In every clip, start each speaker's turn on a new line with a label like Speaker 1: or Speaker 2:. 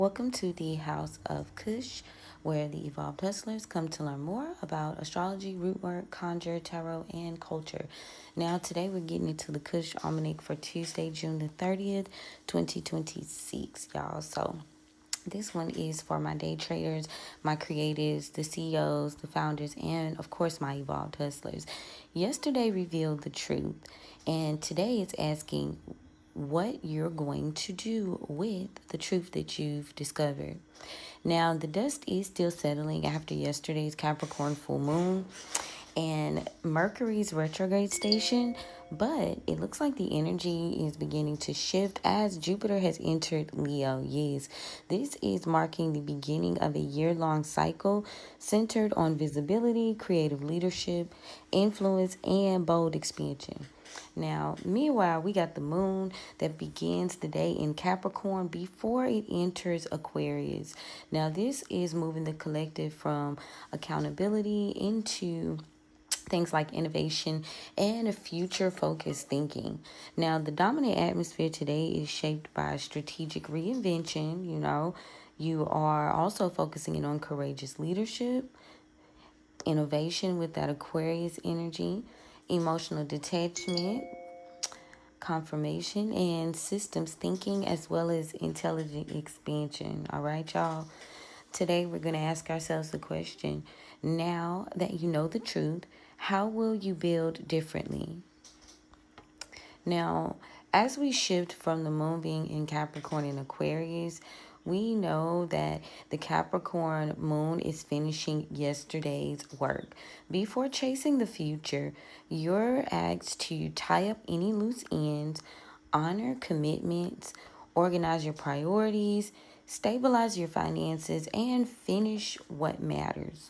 Speaker 1: Welcome to the House of Cush, where the evolved hustlers come to learn more about astrology, rootwork, conjure, tarot, and culture. Now, today we're getting into the Cush Almanac for Tuesday, June the 30th, 2026, y'all. So, this one is for my day traders, my creatives, the CEOs, the founders, and of course, my evolved hustlers. Yesterday revealed the truth, and today it's asking what you're going to do with the truth that you've discovered. Now, the dust is still settling after yesterday's Capricorn Full Moon and Mercury's retrograde station, but it looks like the energy is beginning to shift as Jupiter has entered Leo. Yes, this is marking the beginning of a year-long cycle centered on visibility, creative leadership, influence, and bold expansion. Now, meanwhile, we got the moon that begins the day in Capricorn before it enters Aquarius. Now, this is moving the collective from accountability into things like innovation and future focused thinking. Now, the dominant atmosphere today is shaped by strategic reinvention. You are also focusing in on courageous leadership, innovation with that Aquarius energy, emotional detachment, confirmation, and systems thinking, as well as intelligent expansion. All right, y'all. Today, we're going to ask ourselves the question, now that you know the truth, how will you build differently? Now, as we shift from the moon being in Capricorn and Aquarius, we know that the Capricorn moon is finishing yesterday's work. Before chasing the future, you're asked to tie up any loose ends, honor commitments, organize your priorities, stabilize your finances, and finish what matters.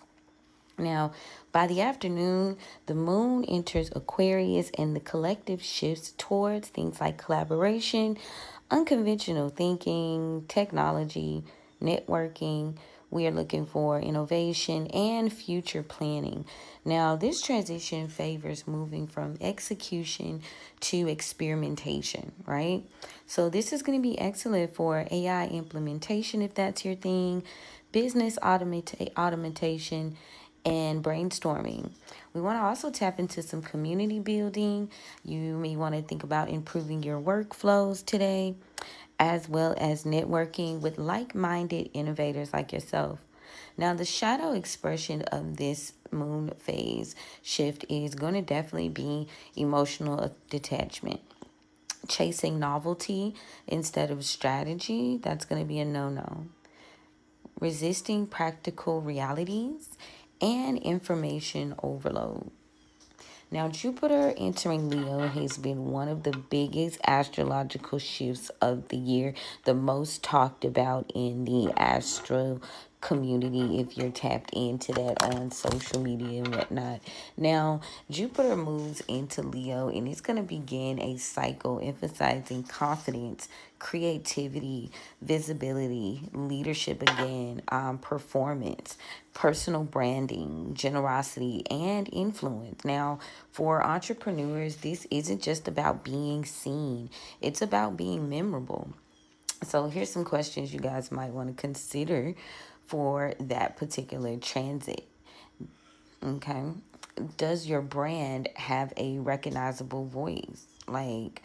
Speaker 1: Now, by the afternoon, the moon enters Aquarius and the collective shifts towards things like collaboration, unconventional thinking, technology, networking. We are looking for innovation and future planning. Now, this transition favors moving from execution to experimentation, right? So, this is going to be excellent for AI implementation if that's your thing, business automation, and brainstorming. We want to also tap into some community building. You may want to think about improving your workflows today, as well as networking with like-minded innovators like yourself. Now, the shadow expression of this moon phase shift is going to definitely be emotional detachment. Chasing novelty instead of strategy, that's going to be a no-no. Resisting practical realities and information overload. Now, Jupiter entering Leo has been one of the biggest astrological shifts of the year, the most talked about in the astro community if you're tapped into that on social media and whatnot. Now, Jupiter moves into Leo and it's going to begin a cycle emphasizing confidence, creativity, visibility, leadership again, performance, personal branding, generosity, and influence. Now, for entrepreneurs, this isn't just about being seen, it's about being memorable. So, here's some questions you guys might want to consider for that particular transit. Okay. Does your brand have a recognizable voice? Like,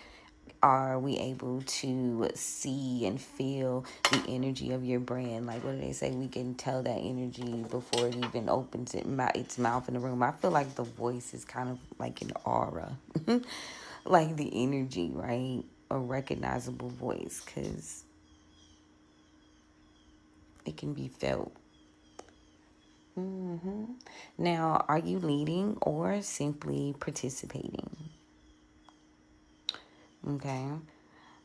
Speaker 1: are we able to see and feel the energy of your brand? Like, what do they say? We can tell that energy before it even opens its mouth in the room. I feel like the voice is kind of like an aura, like the energy, right? A recognizable voice, because it can be felt. Now, are you leading or simply participating? Okay.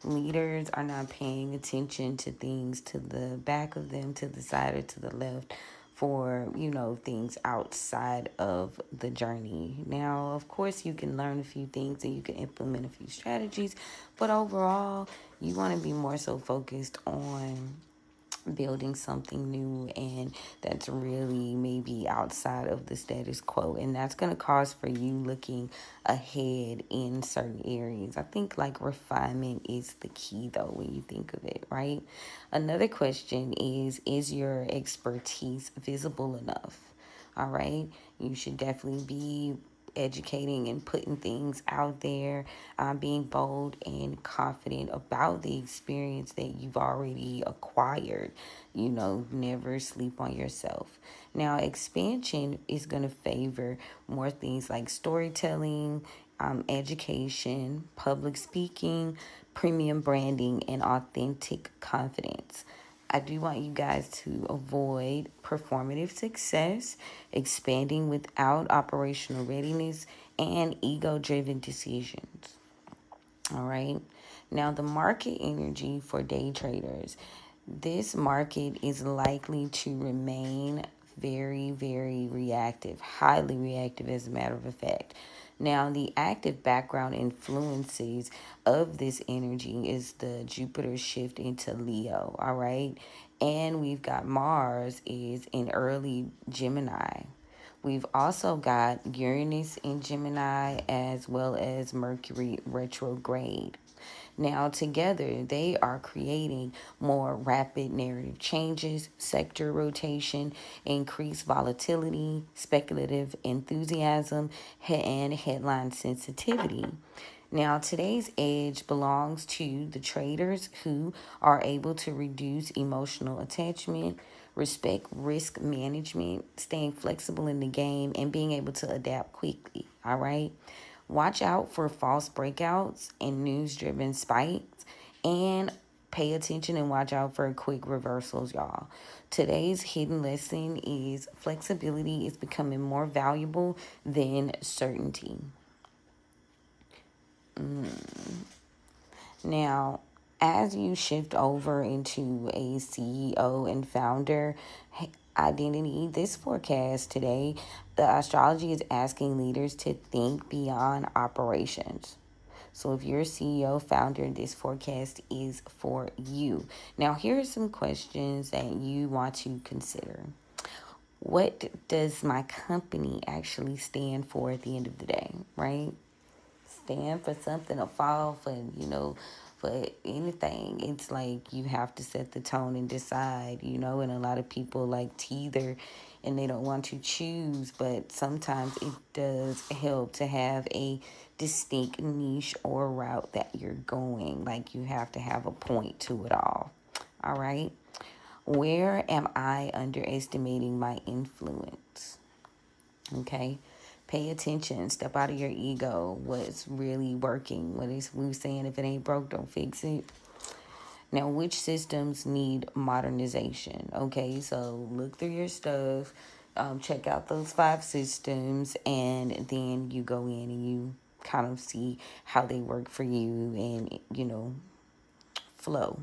Speaker 1: Leaders are not paying attention to things to the back of them, to the side or to the left for, things outside of the journey. Now, of course, you can learn a few things and you can implement a few strategies, but overall, you want to be more so focused on building something new, and that's really maybe outside of the status quo, and that's going to cause for you looking ahead in certain areas. I think like refinement is the key though when you think of it, right? Another question is your expertise visible enough? All right, you should definitely be educating and putting things out there, being bold and confident about the experience that you've already acquired. Never sleep on yourself. Now, expansion is going to favor more things like storytelling, education, public speaking, premium branding, and authentic confidence. I do want you guys to avoid performative success, expanding without operational readiness, and ego driven decisions. All right. Now, the market energy for day traders. This market is likely to remain very, very reactive, highly reactive, as a matter of fact. Now, the active background influences of this energy is the Jupiter shift into Leo, all right? And we've got Mars is in early Gemini. We've also got Uranus in Gemini as well as Mercury Retrograde. Now, together, they are creating more rapid narrative changes, sector rotation, increased volatility, speculative enthusiasm, and headline sensitivity. Now, today's edge belongs to the traders who are able to reduce emotional attachment, respect risk management, staying flexible in the game, and being able to adapt quickly. All right. Watch out for false breakouts and news driven spikes, and pay attention and watch out for quick reversals, y'all. Today's hidden lesson is flexibility is becoming more valuable than certainty. Now, as you shift over into a CEO and founder identity, this forecast today, the astrology is asking leaders to think beyond operations. So if you're a CEO, founder, this forecast is for you. Now, here are some questions that you want to consider. What does my company actually stand for at the end of the day, right? Stand for something or fall for, for anything. It's like you have to set the tone and decide, and a lot of people like teeter and they don't want to choose, but sometimes it does help to have a distinct niche or route that you're going. Like you have to have a point to it all. All right. Where am I underestimating my influence? Okay. Pay attention. Step out of your ego. What's really working? What is we saying? If it ain't broke, don't fix it. Now, which systems need modernization? Okay, so look through your stuff. Check out those 5 systems, and then you go in and you kind of see how they work for you, and flow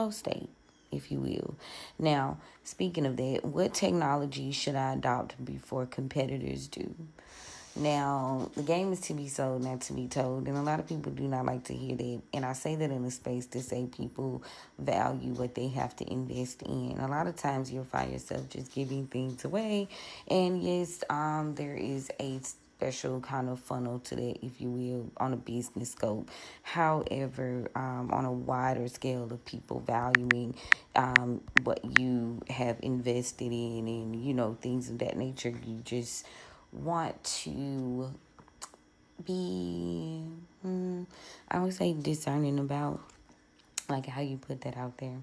Speaker 1: state, if you will. Now, speaking of that, what technology should I adopt before competitors do? Now, the game is to be sold, not to be told, and a lot of people do not like to hear that. And I say that in a space to say people value what they have to invest in. A lot of times you'll find yourself just giving things away, and yes, there is a special kind of funnel to that, if you will, on a business scope. However, on a wider scale of people valuing what you have invested in, and things of that nature, you just want to be, I would say, discerning about like how you put that out there.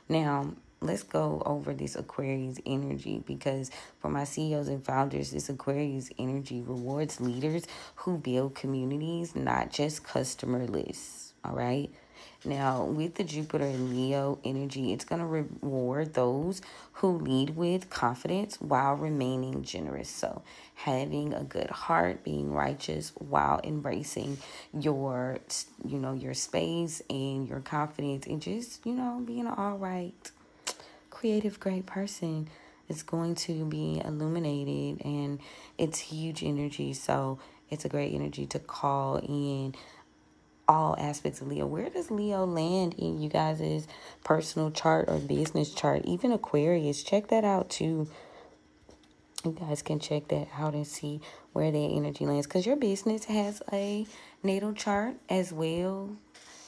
Speaker 1: Now, let's go over this Aquarius energy, because for my CEOs and founders, this Aquarius energy rewards leaders who build communities, not just customer lists. All right. Now, with the Jupiter and Leo energy, it's going to reward those who lead with confidence while remaining generous. So, having a good heart, being righteous while embracing your, your space and your confidence, and just, being an all right, creative, great person is going to be illuminated, and it's huge energy. So, it's a great energy to call in all aspects of Leo. Where does Leo land in you guys' personal chart or business chart? Even Aquarius, check that out too. You guys can check that out and see where that energy lands, because your business has a natal chart as well.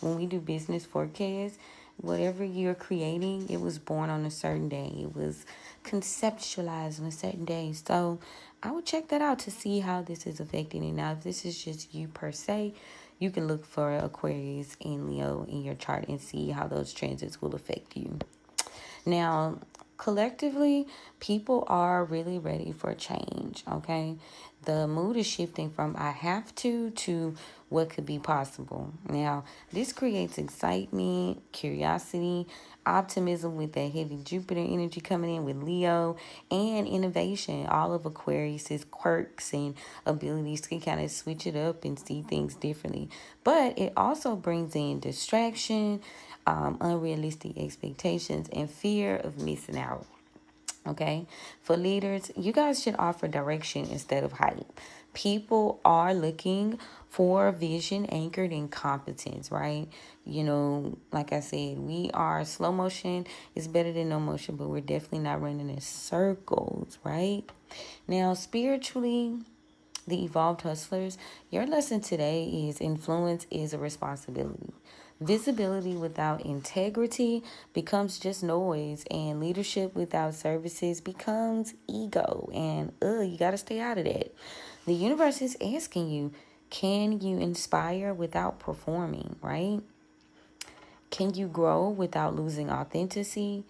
Speaker 1: When we do business forecasts, whatever you're creating, it was born on a certain day. It was conceptualized on a certain day. So I would check that out to see how this is affecting it. Now, if this is just you per se, you can look for Aquarius and Leo in your chart and see how those transits will affect you. Now, collectively, people are really ready for change, okay? The mood is shifting from I have to what could be possible. Now, this creates excitement, curiosity, optimism with that heavy Jupiter energy coming in with Leo, and innovation. All of Aquarius's quirks and abilities to kind of switch it up and see things differently. But it also brings in distraction, unrealistic expectations, and fear of missing out. Okay, for leaders, you guys should offer direction instead of hype. People are looking for vision anchored in competence, right? You know, like I said, we are slow motion is better than no motion, but we're definitely not running in circles, right? Now, spiritually, the evolved hustlers, your lesson today is influence is a responsibility. Visibility without integrity becomes just noise, and leadership without services becomes ego. And you got to stay out of that. The universe is asking you, can you inspire without performing, right? Can you grow without losing authenticity?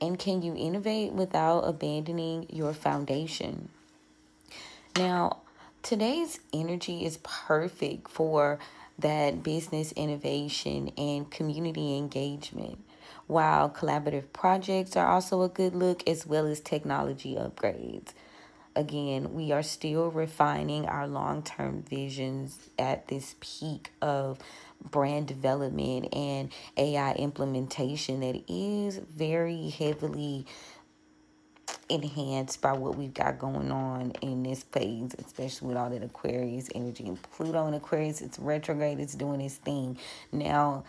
Speaker 1: And can you innovate without abandoning your foundation? Now, today's energy is perfect for that business innovation and community engagement, while collaborative projects are also a good look, as well as technology upgrades. Again, we are still refining our long term visions at this peak of brand development and AI implementation that is very heavily enhanced by what we've got going on in this phase, especially with all that Aquarius energy and Pluto in Aquarius. It's retrograde, it's doing its thing. Now,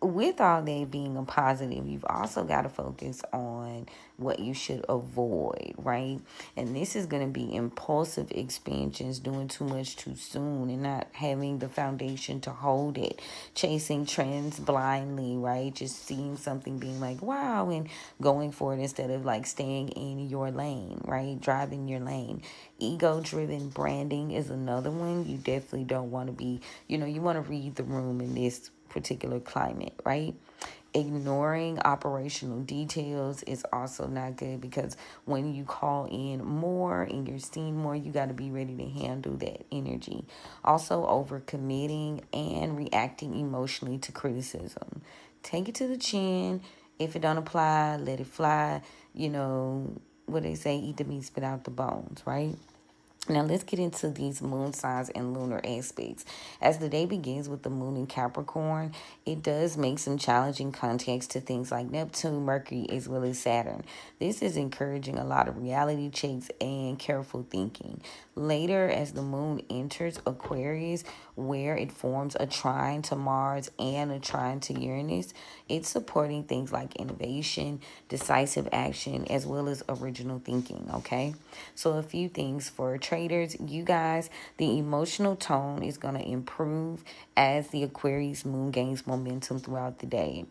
Speaker 1: with all that being a positive, you've also got to focus on what you should avoid, right? And this is going to be impulsive expansions, doing too much too soon and not having the foundation to hold it, chasing trends blindly, right? Just seeing something, being like, wow, and going for it instead of like staying in your lane, right? Driving your lane. Ego driven branding is another one. You definitely don't want to be, you want to read the room in this particular climate, right? Ignoring operational details is also not good, because when you call in more and you're seeing more, you got to be ready to handle that energy. Also, overcommitting and reacting emotionally to criticism. Take it to the chin. If it don't apply, let it fly. What they say, eat the meat, spit out the bones, right? Now let's get into these moon signs and lunar aspects. As the day begins with the moon in Capricorn, it does make some challenging context to things like Neptune, Mercury, as well as Saturn. This is encouraging a lot of reality checks and careful thinking. Later, as the moon enters Aquarius, where it forms a trine to Mars and a trine to Uranus, it's supporting things like innovation, decisive action, as well as original thinking, okay? So a few things for traders, you guys, the emotional tone is going to improve as the Aquarius moon gains momentum throughout the day.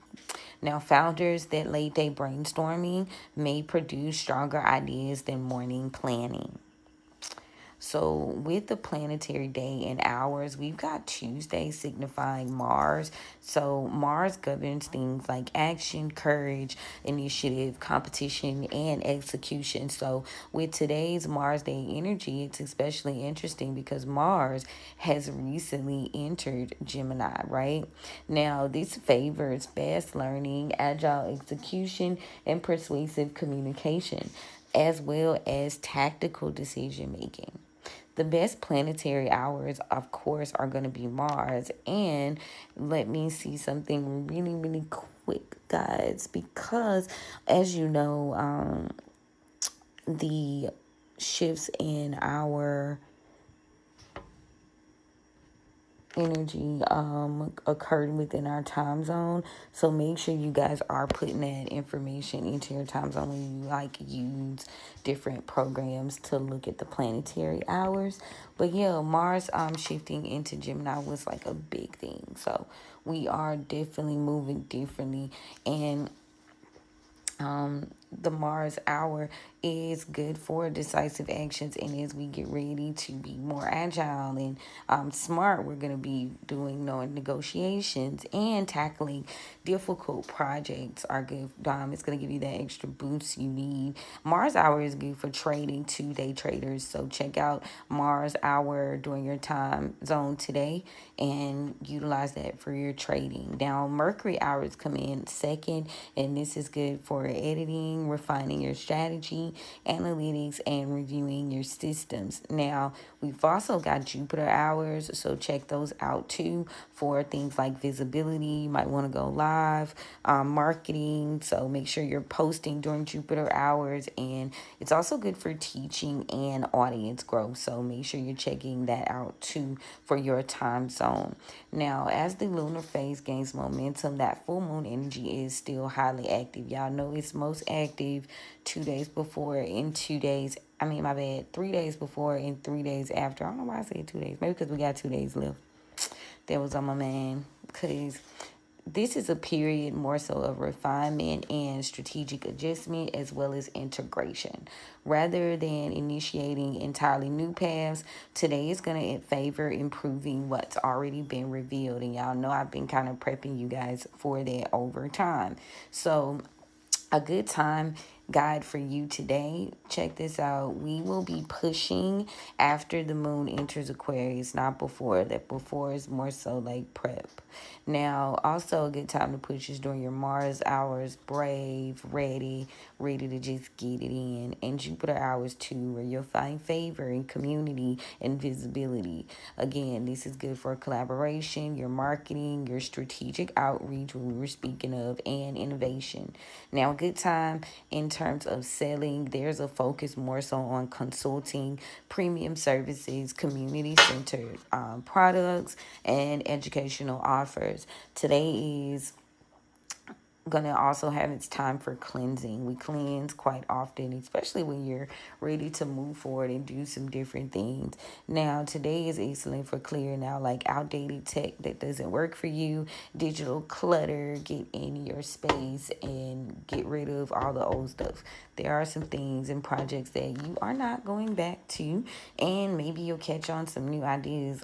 Speaker 1: Now, founders, that late day brainstorming may produce stronger ideas than morning planning. So with the planetary day and hours, we've got Tuesday signifying Mars. So Mars governs things like action, courage, initiative, competition, and execution. So with today's Mars Day energy, it's especially interesting because Mars has recently entered Gemini, right? Now, this favors fast learning, agile execution, and persuasive communication, as well as tactical decision making. The best planetary hours, of course, are going to be Mars. And let me see something really, really quick, guys, because as you know, the shifts in our energy occurred within our time zone. So make sure you guys are putting that information into your time zone when you like use different programs to look at the planetary hours. But yeah, Mars shifting into Gemini was like a big thing. So we are definitely moving differently, and the Mars hour is good for decisive actions. And as we get ready to be more agile and smart, we're going to be doing negotiations and tackling difficult projects are good. It's going to give you that extra boost you need. Mars hour is good for trading, 2-day traders. So check out Mars hour during your time zone today and utilize that for your trading. Now, Mercury hours come in second, and this is good for editing, refining your strategy, analytics, and reviewing your systems. Now, we've also got Jupiter hours, so check those out too for things like visibility. You might want to go live, marketing, so make sure you're posting during Jupiter hours. And it's also good for teaching and audience growth, so make sure you're checking that out too for your time zone. Now, as the lunar phase gains momentum, that full moon energy is still highly active. Y'all know it's most active 2 days before and 2 days, 3 days before and 3 days after. I don't know why I said 2 days. Maybe because we got 2 days left. That was on my man. Because this is a period more so of refinement and strategic adjustment as well as integration. Rather than initiating entirely new paths, today is going to favor improving what's already been revealed. And y'all know I've been kind of prepping you guys for that over time. So a good time guide for you today. Check this out. We will be pushing after the moon enters Aquarius, not before. That before is more so like prep. Now, also a good time to push is during your Mars hours, brave, ready to just get it in. And Jupiter hours too, where you'll find favor in community and visibility. Again, this is good for collaboration, your marketing, your strategic outreach, when we were speaking of, and innovation. Now, a good time in terms of selling, there's a focus more so on consulting, premium services, community-centered products, and educational offers. Today is gonna also have its time for cleansing. We cleanse quite often, especially when you're ready to move forward and do some different things. Now, today is excellent for clearing out like outdated tech that doesn't work for you, digital clutter, get in your space and get rid of all the old stuff. There are some things and projects that you are not going back to, and maybe you'll catch on some new ideas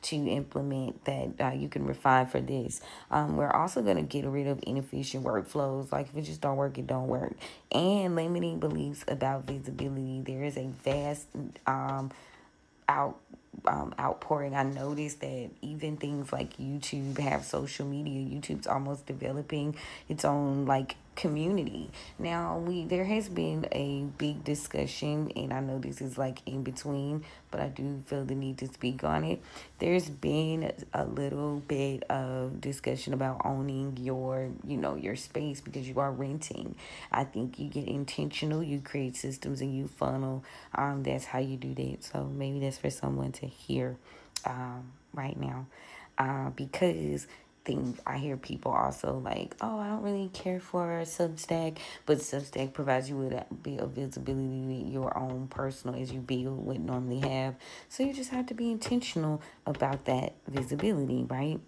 Speaker 1: to implement that you can refine for this. We're also going to get rid of inefficient workflows. Like if it just don't work, it don't work. And limiting beliefs about visibility. There is a vast outpouring. I noticed that even things like YouTube have social media. YouTube's almost developing its own like community. Now there has been a big discussion, and I know this is like in between, but I do feel the need to speak on it. There's been a little bit of discussion about owning your space because you are renting. I think you get intentional, you create systems, and you funnel. That's how you do that. So maybe that's for someone to hear right now, because I hear people also like, oh, I don't really care for Substack, but Substack provides you with a bit of visibility with your own personal as you build would normally have. So you just have to be intentional about that visibility, right?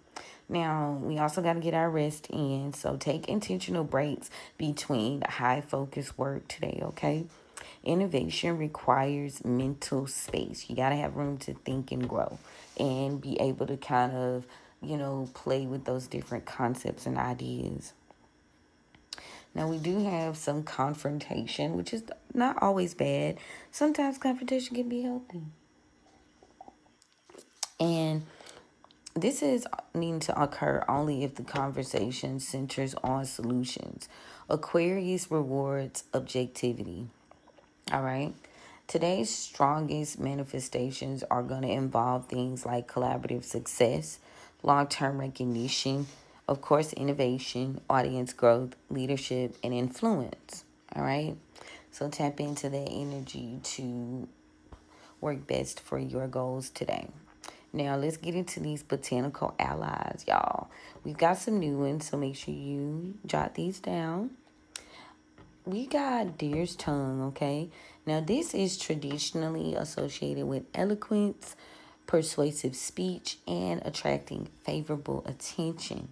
Speaker 1: Now, we also got to get our rest in. So take intentional breaks between high focus work today, okay? Innovation requires mental space. You got to have room to think and grow and be able to kind of play with those different concepts and ideas. Now, we do have some confrontation, which is not always bad. Sometimes confrontation can be healthy. And this is needing to occur only if the conversation centers on solutions. Aquarius rewards objectivity. All right. Today's strongest manifestations are going to involve things like collaborative success, long-term recognition, of course, innovation, audience growth, leadership, and influence. All right. So tap into that energy to work best for your goals today. Now, let's get into these botanical allies, y'all. We've got some new ones, so make sure you jot these down. We got deer's tongue, okay? Now, this is traditionally associated with eloquence, persuasive speech, and attracting favorable attention.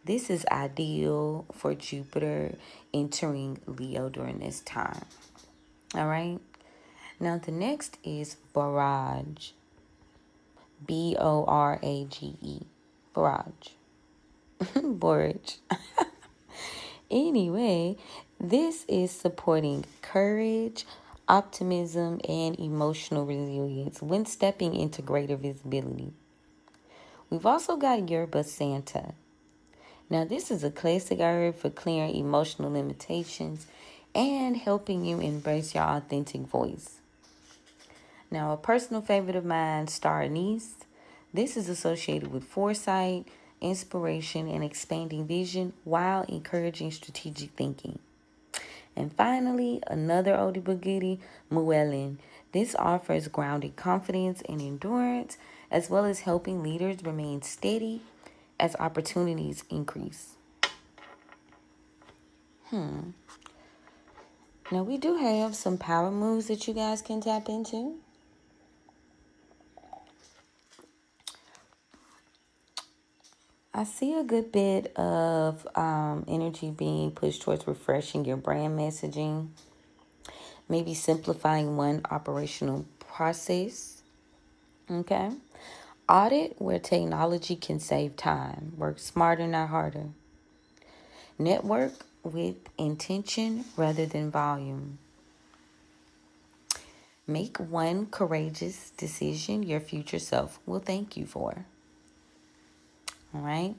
Speaker 1: This is ideal for Jupiter entering Leo during this time. All right? Now, the next is barrage. Borage. Barrage. Borage. Anyway, this is supporting courage, optimism, and emotional resilience when stepping into greater visibility. We've also got Yerba Santa. Now, this is a classic herb for clearing emotional limitations and helping you embrace your authentic voice. Now, a personal favorite of mine, star anise. This is associated with foresight, inspiration, and expanding vision while encouraging strategic thinking. And finally, another oldie but goodie, Muellin. This offers grounded confidence and endurance, as well as helping leaders remain steady as opportunities increase. Now, we do have some power moves that you guys can tap into. I see a good bit of energy being pushed towards refreshing your brand messaging, maybe simplifying one operational process. Okay. Audit where technology can save time. Work smarter, not harder. Network with intention rather than volume. Make one courageous decision your future self will thank you for. All right.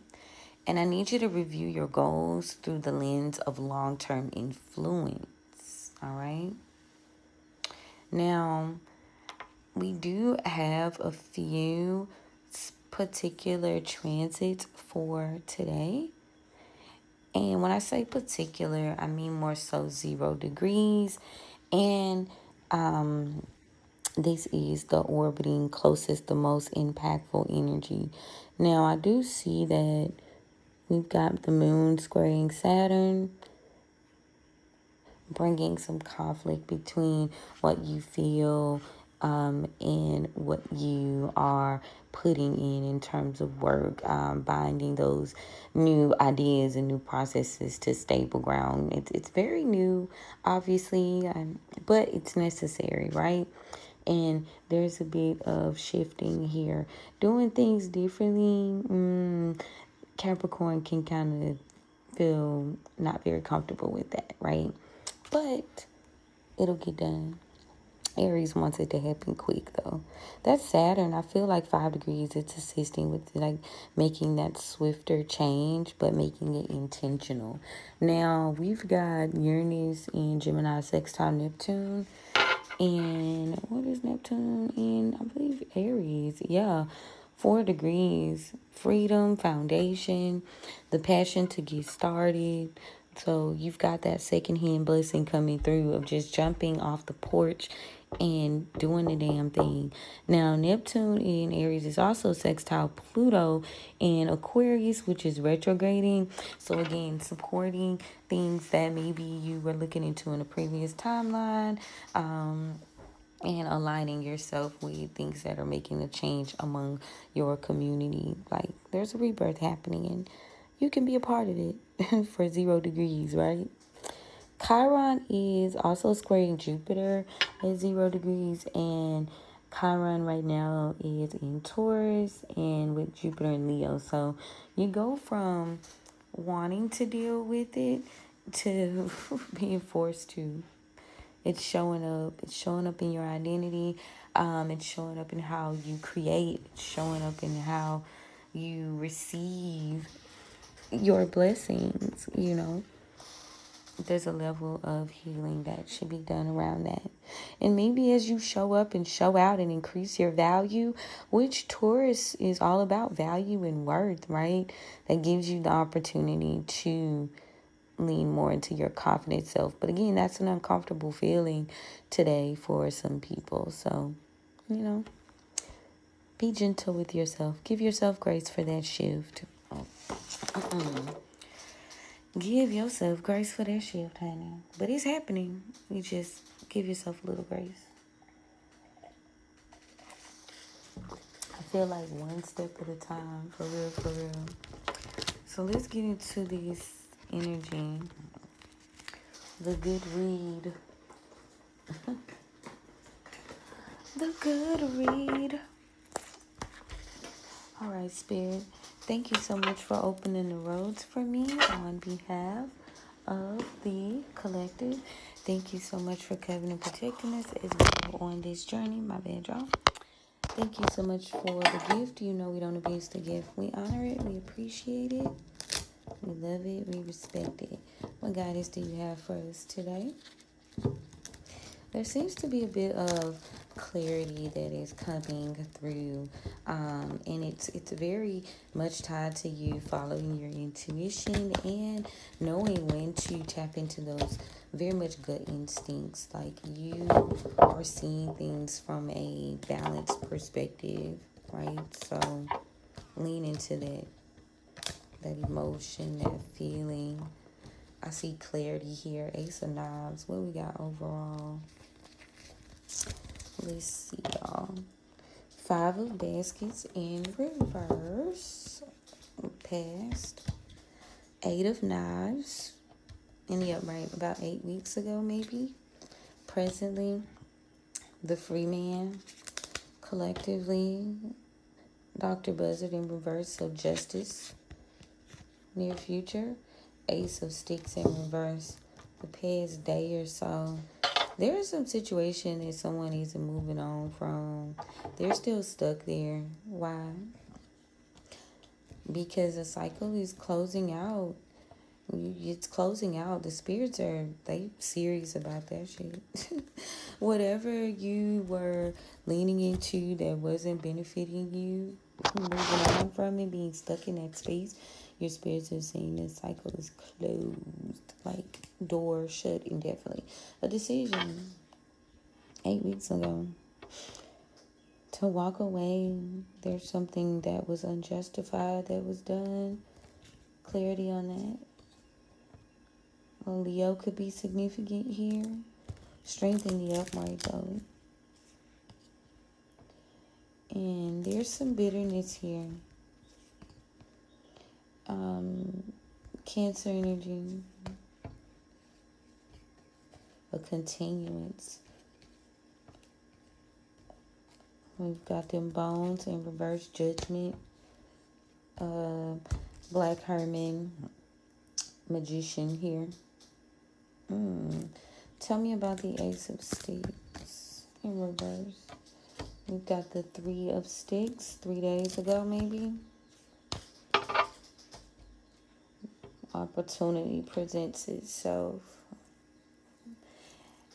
Speaker 1: And I need you to review your goals through the lens of long-term influence. All right. Now, we do have a few particular transits for today. And when I say particular, I mean more so 0 degrees. And this is the orbiting closest, the most impactful energy. Now, I do see that we've got the moon squaring Saturn, bringing some conflict between what you feel and what you are putting in terms of work, binding those new ideas and new processes to stable ground. It's very new, obviously, but it's necessary, right? And there's a bit of shifting here, doing things differently. Capricorn can kind of feel not very comfortable with that, right? But it'll get done. Aries wants it to happen quick, though. That's Saturn. I feel like 5 degrees, it's assisting with like making that swifter change, but making it intentional. Now, we've got Uranus in Gemini sextile Neptune. And what is Neptune in? I believe Aries. Yeah. 4 degrees. Freedom, foundation, the passion to get started. So you've got that secondhand blessing coming through of just jumping off the porch and doing the damn thing. Now, Neptune in Aries is also sextile Pluto in Aquarius, which is retrograding. So again, supporting things that maybe you were looking into in a previous timeline, and aligning yourself with things that are making a change among your community. Like, there's a rebirth happening, and you can be a part of it for 0 degrees, right? Chiron is also squaring Jupiter at 0 degrees, and Chiron right now is in Taurus and with Jupiter in Leo. So you go from wanting to deal with it to being forced to. It's showing up. It's showing up in your identity. It's showing up in how you create. It's showing up in how you receive your blessings, you know. There's a level of healing that should be done around that. And maybe as you show up and show out and increase your value, which Taurus is all about value and worth, right? That gives you the opportunity to lean more into your confident self. But again, that's an uncomfortable feeling today for some people. So, you know, Be gentle with yourself. Give yourself grace for that shift. Give yourself grace for that shift, honey. But it's happening. You just give yourself a little grace. I feel like one step at a time, for real, for real. So let's get into this energy. The good read. The good read. All right, Spirit. Thank you so much for opening the roads for me on behalf of the collective. Thank you so much for covering and protecting us as we go on this journey. My bad, y'all. Thank you so much for the gift. You know we don't abuse the gift. We honor it. We appreciate it. We love it. We respect it. What guidance do you have for us today? There seems to be a bit of clarity that is coming through, and it's very much tied to you following your intuition and knowing when to tap into those very much gut instincts. Like you are seeing things from a balanced perspective, right? So lean into that emotion, that feeling. I see clarity here. Ace of Knives. What we got overall? Let's see, y'all. 5 of Baskets in reverse. Past. 8 of Knives in the upright about 8 weeks ago, maybe. Presently, the Free Man. Collectively, Dr. Buzzard in reverse, so Justice. Near future, Ace of Sticks in reverse. The past day or so. There is some situation that someone isn't moving on from. They're still stuck there. Why? Because a cycle is closing out. It's closing out. The spirits they serious about that shit. Whatever you were leaning into that wasn't benefiting you, moving on from it, being stuck in that space, your spirits are saying this cycle is closed. Like, door shut indefinitely. A decision 8 weeks ago to walk away. There's something that was unjustified that was done. Clarity on that. Well, Leo could be significant here. Strengthen the upright though. And there's some bitterness here. Cancer energy. A continuance. We've got them Bones in reverse, Judgment. Black Herman. Magician here. Tell me about the Ace of Sticks in reverse. We've got the 3 of Sticks 3 days ago, maybe. Opportunity presents itself.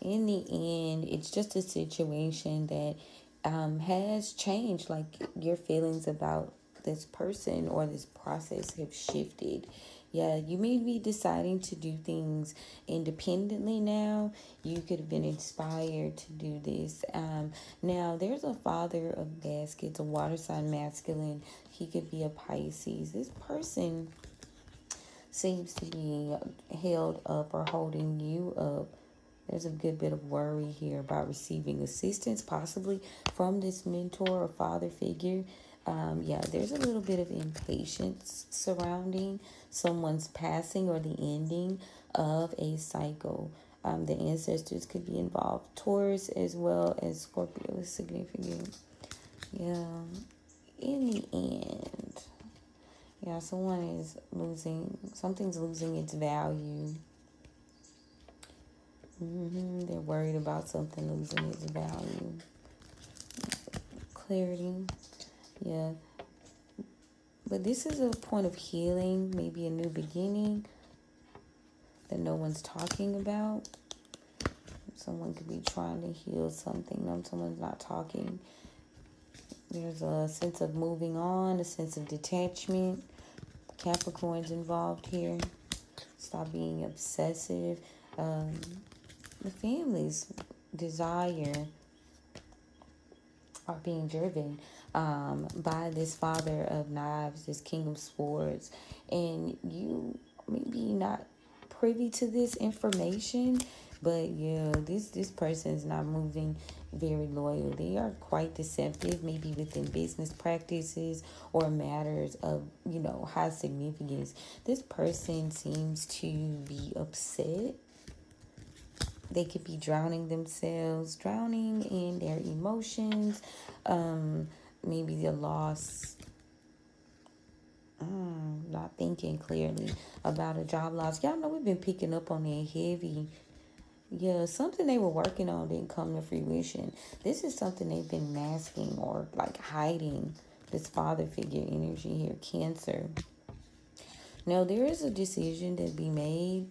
Speaker 1: In the end, it's just a situation that has changed. Like, your feelings about this person or this process have shifted. Yeah, you may be deciding to do things independently now. You could have been inspired to do this. Now, there's a Father of Baskets, a water sign masculine. He could be a Pisces. This person seems to be held up or holding you up. There's a good bit of worry here about receiving assistance, possibly from this mentor or father figure. There's a little bit of impatience surrounding someone's passing or the ending of a cycle. The ancestors could be involved. Taurus as well as Scorpio is significant. Yeah, in the end, something's losing its value. They're worried about something losing its value. Clarity. Yeah. But this is a point of healing, maybe a new beginning that no one's talking about. Someone could be trying to heal something. No, someone's not talking. There's a sense of moving on, a sense of detachment. Capricorn's involved here. Stop being obsessive. The family's desire are being driven by this Father of Knives, this King of Swords, and you maybe not privy to this information, but yeah, this person is not moving very loyal. They are quite deceptive, maybe within business practices or matters of, high significance. This person seems to be upset. They could be drowning themselves, drowning in their emotions, maybe the loss, not thinking clearly about a job loss. Y'all know we've been picking up on that heavy. Yeah, something they were working on didn't come to fruition. This is something they've been masking or like hiding. This father figure energy here, Cancer. Now there is a decision to be made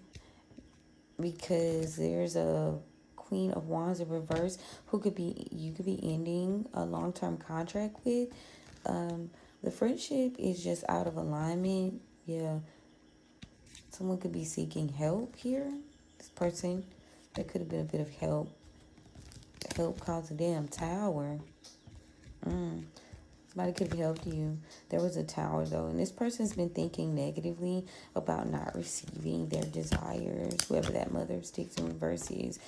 Speaker 1: because there's a Queen of Wands in reverse who you could be ending a long-term contract with. The friendship is just out of alignment. Yeah, someone could be seeking help here. This person, there could have been a bit of help. Help caused a damn tower. Somebody could have helped you. There was a tower though, and this person's been thinking negatively about not receiving their desires. Whoever that mother of sticks in reverse is,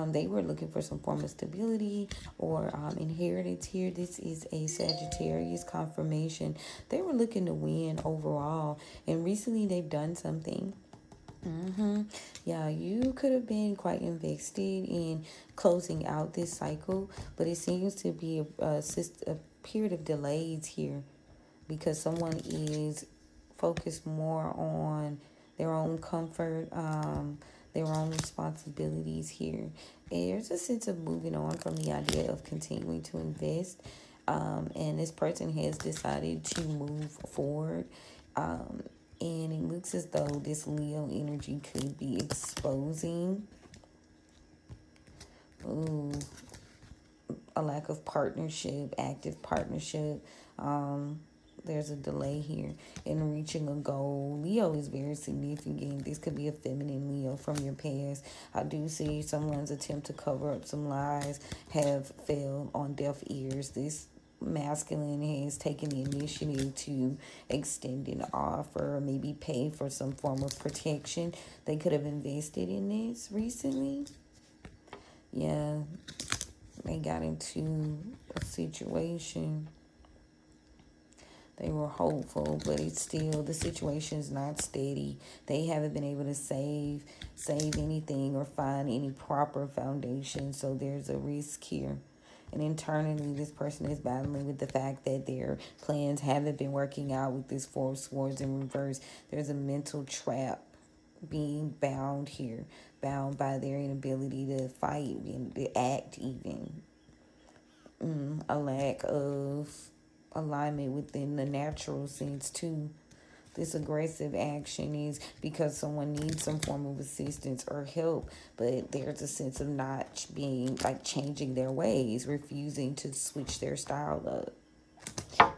Speaker 1: they were looking for some form of stability or inheritance here. This is a Sagittarius confirmation. They were looking to win overall, and recently they've done something. Yeah, you could have been quite invested in closing out this cycle, but it seems to be a period of delays here because someone is focused more on their own comfort, their own responsibilities here. There's a sense of moving on from the idea of continuing to invest, and this person has decided to move forward. And it looks as though this Leo energy could be exposing a lack of partnership, active partnership. There's a delay here in reaching a goal. Leo is very significant. This could be a feminine Leo from your past. I do see someone's attempt to cover up some lies have failed on deaf ears. This masculine has taken the initiative to extend an offer or maybe pay for some form of protection. They could have invested in this recently. Yeah, they got into a situation. They were hopeful, but it's still, the situation is not steady. They haven't been able to save anything or find any proper foundation, so there's a risk here. And internally, this person is battling with the fact that their plans haven't been working out with this Four of Swords in reverse. There's a mental trap being bound here, bound by their inability to fight and to act even. A lack of alignment within the natural sense too. This aggressive action is because someone needs some form of assistance or help, but there's a sense of not being like changing their ways, refusing to switch their style up.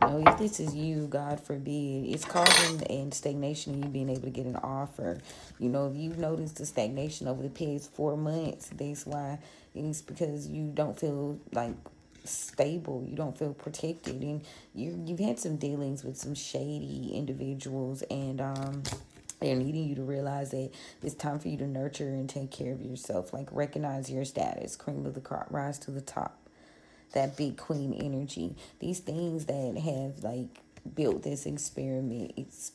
Speaker 1: If this is you, God forbid, it's causing and stagnation in you being able to get an offer. If you've noticed the stagnation over the past 4 months, that's why. It's because you don't feel like stable, you don't feel protected, and you've had some dealings with some shady individuals, and they're needing you to realize that it's time for you to nurture and take care of yourself. Like, recognize your status, cream of the crop, rise to the top. That big queen energy. These things that have like built this experience.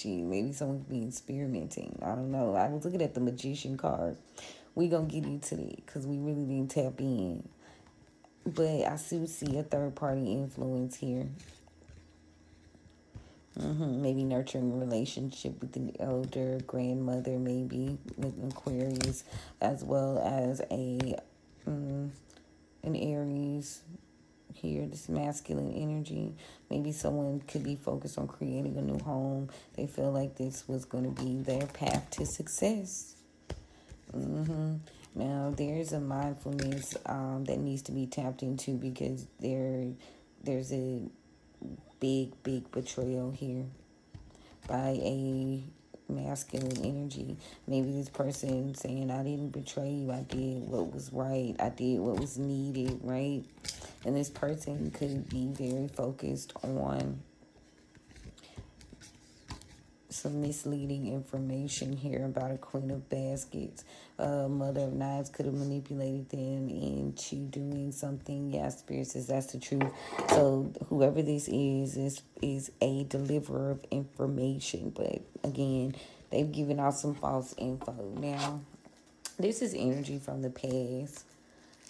Speaker 1: Maybe someone could be experimenting. I don't know. I was looking at the Magician card. We gonna get into that because we really didn't tap in. But I still see a third party influence here. Maybe nurturing a relationship with an elder grandmother, maybe with Aquarius, as well as an Aries here, this masculine energy. Maybe someone could be focused on creating a new home. They feel like this was going to be their path to success. Now, there's a mindfulness that needs to be tapped into because there's a big betrayal here by a masculine energy. Maybe this person saying, I didn't betray you, I did what was right, I did what was needed, right? And this person could be very focused on some misleading information here about a Queen of Baskets. Mother of Knives could have manipulated them into doing something. Yeah, Spirit says that's the truth. So whoever this is a deliverer of information. But again, they've given out some false info. Now, this is energy from the past.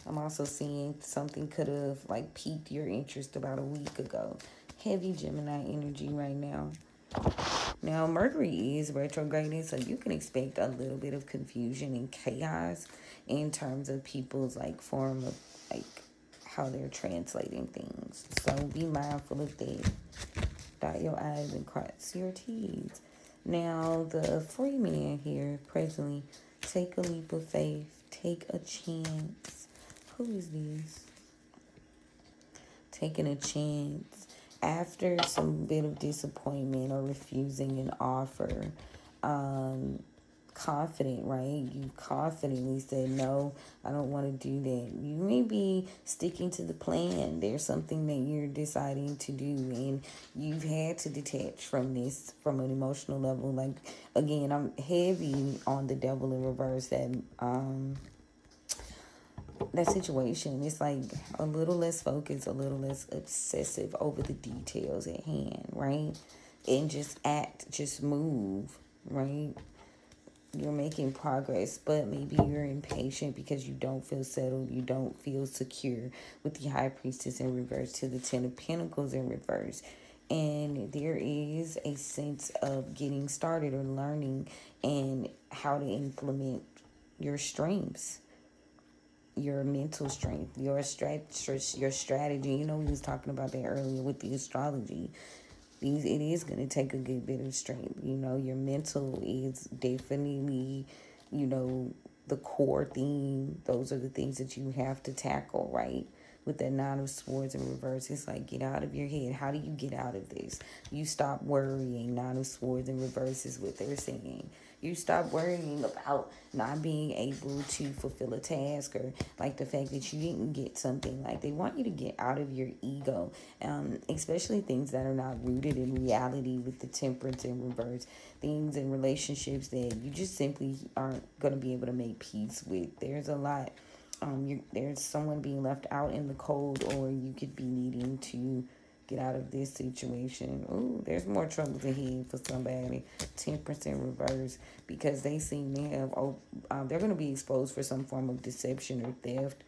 Speaker 1: I'm also seeing something could have like piqued your interest about a week ago. Heavy Gemini energy right now. Now, Mercury is retrograding, so you can expect a little bit of confusion and chaos in terms of people's like form of like how they're translating things. So be mindful of that. Dot your I's and cross your T's. Now, the free man here presently, take a leap of faith, take a chance. Who is this? Taking a chance. After some bit of disappointment or refusing an offer, confident, right? You confidently said, no, I don't want to do that. You may be sticking to the plan. There's something that you're deciding to do, and you've had to detach from this from an emotional level. Like, again, I'm heavy on the devil in reverse, that situation. It's like a little less focused, a little less obsessive over the details at hand, right? And just act, just move, right? You're making progress, but maybe you're impatient because you don't feel settled, you don't feel secure with the High Priestess in reverse to the Ten of Pentacles in reverse. And there is a sense of getting started or learning and how to implement your strengths, your mental strength, your strategy. You know, we was talking about that earlier with the astrology. It is going to take a good bit of strength. You know, your mental is definitely, you know, the core theme. Those are the things that you have to tackle, right? With that Nine of Swords in reverse, it's like, get out of your head. How do you get out of this? You stop worrying. Nine of Swords in reverse is what they're saying. You stop worrying about not being able to fulfill a task, or like the fact that you didn't get something. Like, they want you to get out of your ego, especially things that are not rooted in reality with the Temperance in reverse. Things in relationships that you just simply aren't going to be able to make peace with. There's a lot. There's someone being left out in the cold, or you could be needing to get out of this situation. Ooh, there's more troubles ahead for somebody. Temperance in reverse, because they seem to have, they're going to be exposed for some form of deception or theft.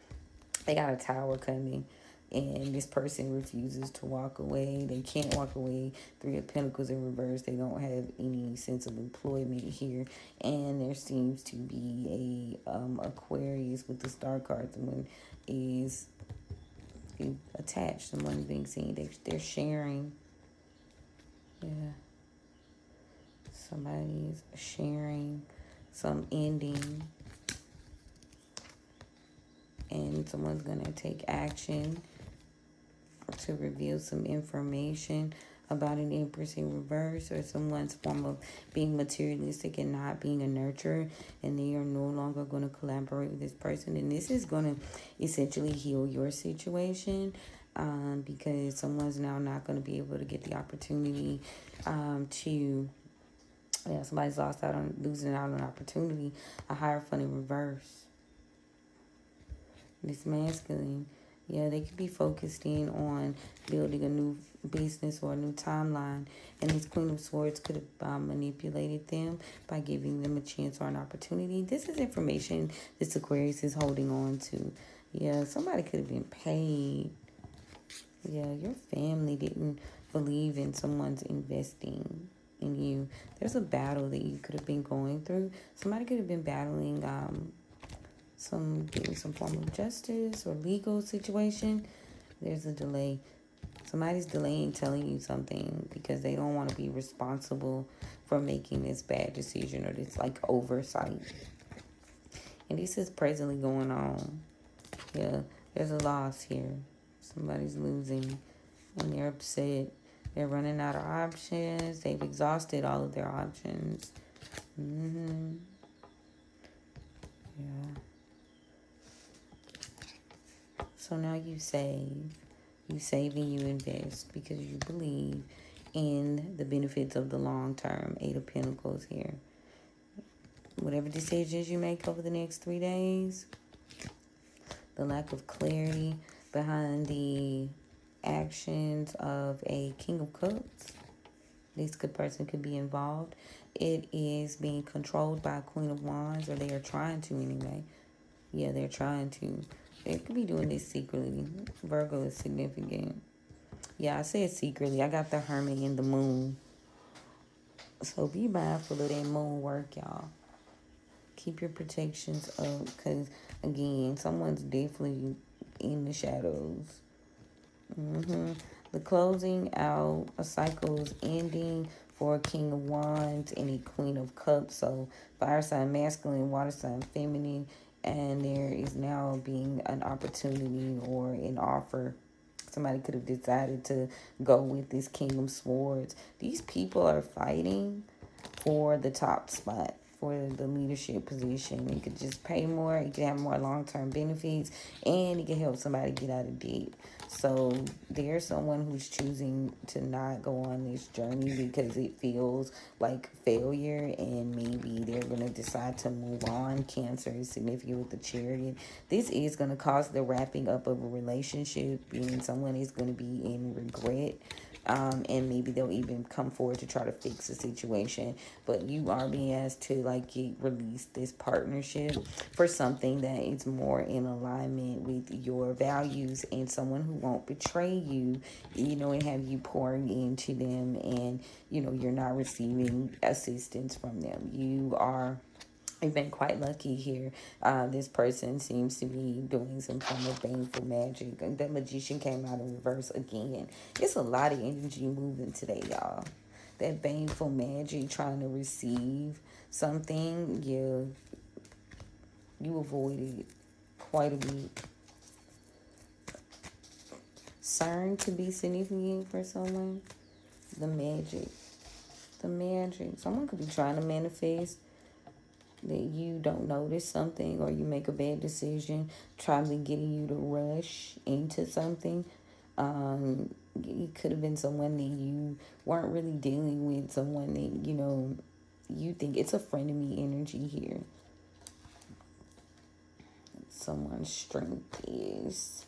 Speaker 1: They got a tower coming, and this person refuses to walk away. They can't walk away. Three of Pentacles in reverse. They don't have any sense of employment here. And there seems to be a Aquarius with the star card. Someone is attached. Someone being seen. They're sharing. Yeah. Somebody's sharing some ending. And someone's going to take action to reveal some information about an Empress in reverse, or someone's form of being materialistic and not being a nurturer, and they are no longer going to collaborate with this person. And this is going to essentially heal your situation, because someone's now not going to be able to get the opportunity somebody's losing out on an opportunity. A Hierophant in reverse. This masculine, they could be focused in on building a new business or a new timeline. And this Queen of Swords could have manipulated them by giving them a chance or an opportunity. This is information this Aquarius is holding on to. Yeah, somebody could have been paid. Yeah, your family didn't believe in someone's investing in you. There's a battle that you could have been going through. Somebody could have been battling some form of justice or legal situation. There's a delay. Somebody's delaying telling you something because they don't want to be responsible for making this bad decision or this like oversight. And this is presently going on. Yeah, there's a loss here. Somebody's losing and they're upset. They're running out of options. They've exhausted all of their options. Yeah. So now you save. You save and you invest because you believe in the benefits of the long term. 8 of Pentacles here. Whatever decisions you make over the next 3 days, the lack of clarity behind the actions of a King of Cups. This good person could be involved. It is being controlled by a Queen of Wands, or they are trying to anyway. Yeah, they're trying to. They could be doing this secretly. Virgo is significant. Yeah, I said secretly. I got the Hermit and the Moon. So be mindful of that moon work, y'all. Keep your protections up because, again, someone's definitely in the shadows. The closing out, a cycle is ending for a King of Wands and a Queen of Cups. So fire sign masculine, water sign feminine, and there is now being an opportunity or an offer. Somebody could have decided to go with this King of Swords. These people are fighting for the top spot, for the leadership position. It could just pay more, it could have more long-term benefits, and it can help somebody get out of debt. So there's someone who's choosing to not go on this journey because it feels like failure, and maybe they're going to decide to move on. Cancer is significant with the Chariot. This is going to cause the wrapping up of a relationship, and someone is going to be in regret. And maybe they'll even come forward to try to fix the situation. But you are being asked to release this partnership for something that is more in alignment with your values, and someone who won't betray you, and have you pouring into them, and you're not receiving assistance from them. You've been quite lucky here. This person seems to be doing some form of baneful magic. The Magician came out in reverse again. It's a lot of energy moving today, y'all. That baneful magic, trying to receive something, you avoided it quite a bit. CERN could be significant for someone. The magic. Someone could be trying to manifest that you don't notice something, or you make a bad decision, trying to getting you to rush into something. It could have been someone that you weren't really dealing with, someone that, you think it's a frenemy energy here. Someone's strength is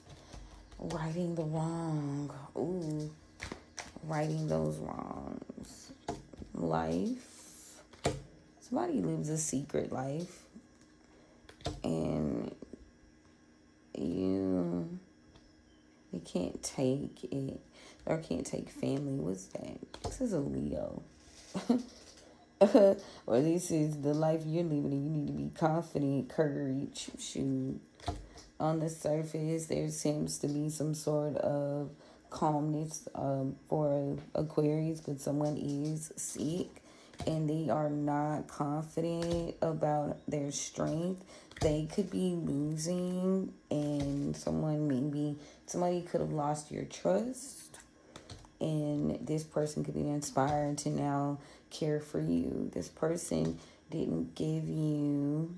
Speaker 1: righting the wrong. Ooh, righting those wrongs. Life. Somebody lives a secret life, and they can't take it, or can't take family. What's that? This is a Leo. Or this is the life you're living, and you need to be confident, courage, shoot. On the surface, there seems to be some sort of calmness for Aquarius, but someone is sick and they are not confident about their strength. They could be losing, and somebody could have lost your trust, and this person could be inspired to now care for you. This person didn't give you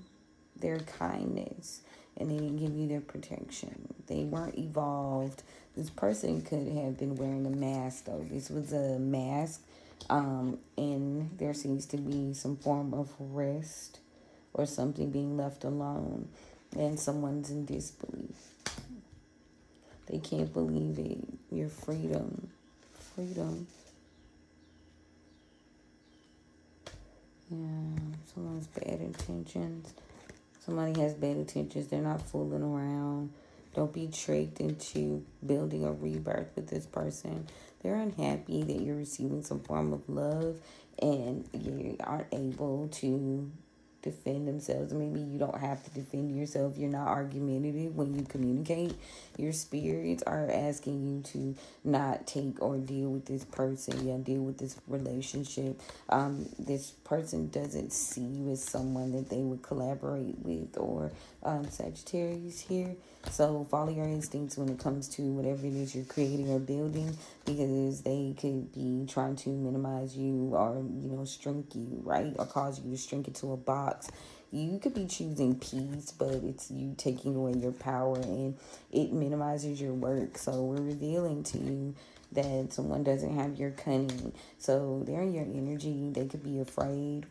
Speaker 1: their kindness, and they didn't give you their protection. They weren't evolved. This person could have been wearing a mask, though. This was a mask, and there seems to be some form of rest or something being left alone, and someone's in disbelief. They can't believe it. Your freedom. Yeah, someone's bad intentions. Somebody has bad intentions. They're not fooling around. Don't be tricked into building a rebirth with this person. They're unhappy that you're receiving some form of love and you aren't able to defend themselves. Maybe you don't have to defend yourself. You're not argumentative when you communicate. Your spirits are asking you to not take or deal with this person. Deal with this relationship. This person doesn't see you as someone that they would collaborate with, or Sagittarius here. So follow your instincts when it comes to whatever it is you're creating or building, because they could be trying to minimize you or, shrink you, right? Or cause you to shrink into a box. You could be choosing peace, but it's you taking away your power, and it minimizes your work. So we're revealing to you that someone doesn't have your cunning. So they're in your energy. They could be afraid,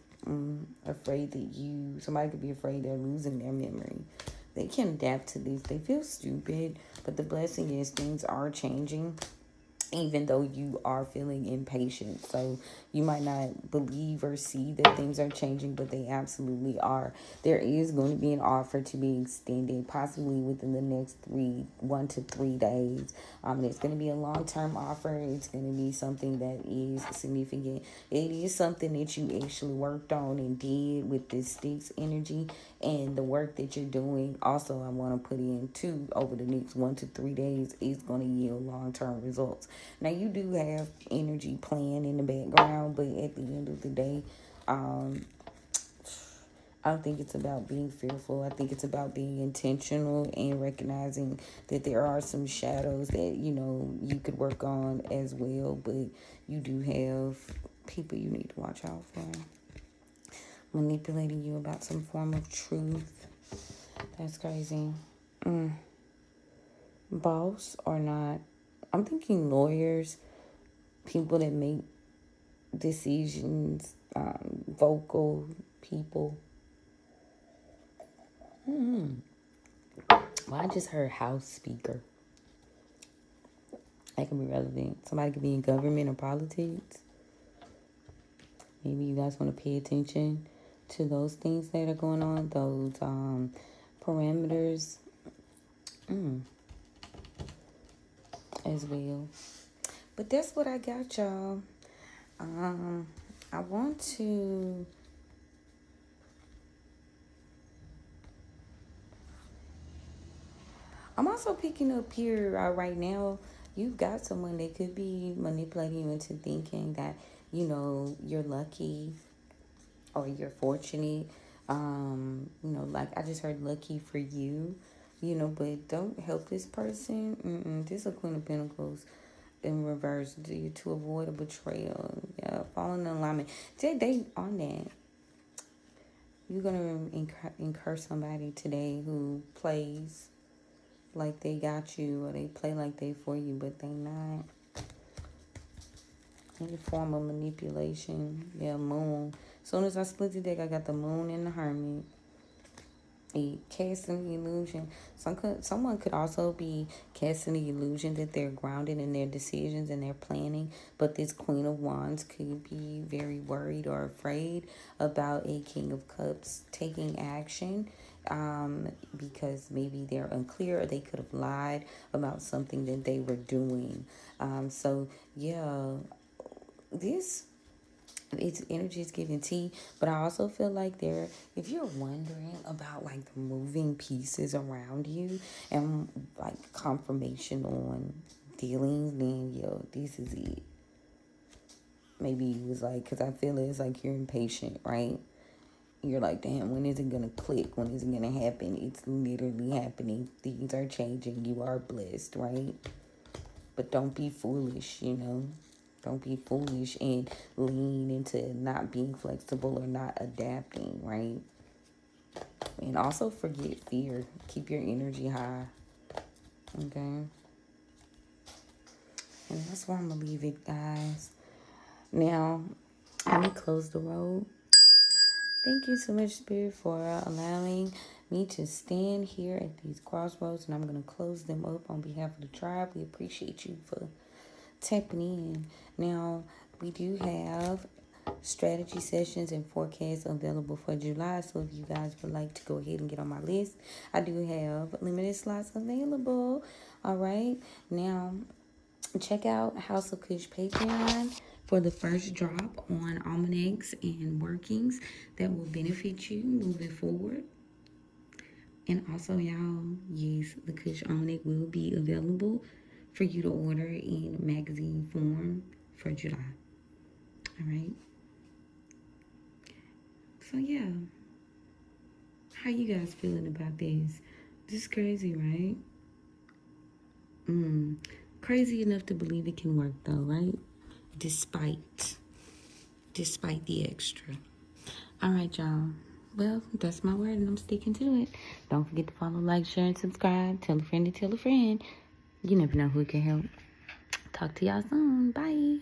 Speaker 1: afraid that somebody could be afraid they're losing their memory. They can adapt to this. They feel stupid, but the blessing is things are changing, even though you are feeling impatient. So you might not believe or see that things are changing, but they absolutely are. There is going to be an offer to be extended, possibly within the next 1 to 3 days. It's going to be a long-term offer. It's going to be something that is significant. It is something that you actually worked on and did with this Sticks energy, and the work that you're doing also I want to put in too over the next 1 to 3 days is going to yield long-term results. Now you do have energy playing in the background, but at the end of the day, I don't think it's about being fearful. I think it's about being intentional and recognizing that there are some shadows that, you could work on as well, but you do have people you need to watch out for. Manipulating you about some form of truth. That's crazy. Boss or not. I'm thinking lawyers, people that make decisions, vocal people. Well, I just heard house speaker. That can be relevant. Somebody could be in government or politics. Maybe you guys want to pay attention to those things that are going on, those parameters as well. But that's what I got, y'all. I'm also picking up here right now. You've got someone that could be manipulating you into thinking that, you're lucky or you're fortunate. Like I just heard lucky for you, but don't help this person. This is a Queen of Pentacles in reverse to avoid a betrayal. Yeah, fall in alignment. They on that. You're going to incur somebody today who plays like they got you, or they play like they for you, but they not. Any form of manipulation. Yeah, moon. As soon as I split the deck, I got the moon and the hermit. Casting the illusion. Someone could also be casting the illusion that they're grounded in their decisions and their planning, but this Queen of Wands could be very worried or afraid about a King of Cups taking action, because maybe they're unclear, or they could have lied about something that they were doing. Its energy is giving tea, but I also feel like if you're wondering about like the moving pieces around you and like confirmation on dealings, then this is it. Maybe it was like, because I feel it's like you're impatient, right? You're like, damn, when is it going to click? When is it going to happen? It's literally happening. Things are changing. You are blessed, right? But don't be foolish, Don't be foolish and lean into not being flexible or not adapting, right? And also forget fear. Keep your energy high. Okay? And that's where I'm going to leave it, guys. Now, let me close the road. Thank you so much, Spirit, for allowing me to stand here at these crossroads. And I'm going to close them up on behalf of the tribe. We appreciate you for tapping in. Now, we do have strategy sessions and forecasts available for July. So if you guys would like to go ahead and get on my list, I do have limited slots available. All right. Now, check out Haus of Cush Patreon for the first drop on almanacs and workings that will benefit you moving forward. And also, y'all, yes, the Cush Almanac will be available for you to order in magazine form for July. All right. So, yeah. How you guys feeling about this? This is crazy, right? Crazy enough to believe it can work, though, right? Despite the extra. All right, y'all. Well, that's my word, and I'm sticking to it. Don't forget to follow, like, share, and subscribe. Tell a friend to tell a friend. You never know who can help. Talk to y'all soon. Bye.